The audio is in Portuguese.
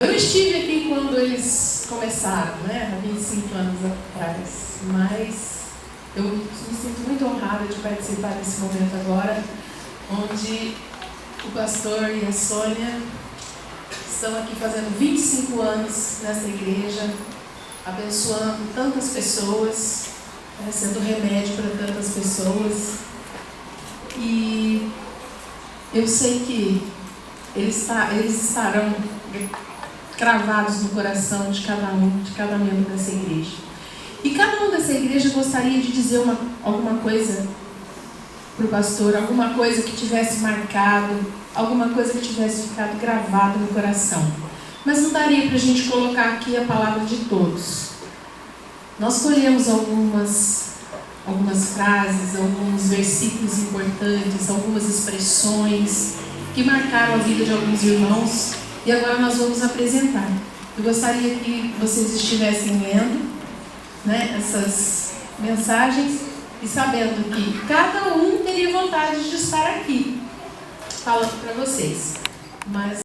Eu estive aqui quando eles começaram, né, há 25 anos atrás, mas eu me sinto muito honrada de participar desse momento agora, onde o pastor e a Sônia estão aqui fazendo 25 anos nessa igreja, abençoando tantas pessoas, sendo remédio para tantas pessoas. E eu sei que eles estarão cravados no coração de cada membro dessa igreja. E cada um dessa igreja gostaria de dizer alguma coisa para o pastor, alguma coisa que tivesse marcado, alguma coisa que tivesse ficado gravado no coração. Mas não daria para a gente colocar aqui a palavra de todos. Nós escolhemos algumas frases, alguns versículos importantes, algumas expressões que marcaram a vida de alguns irmãos, e agora nós vamos apresentar. Eu gostaria que vocês estivessem lendo, né, essas mensagens e sabendo que cada um teria vontade de estar aqui falando para vocês. Mas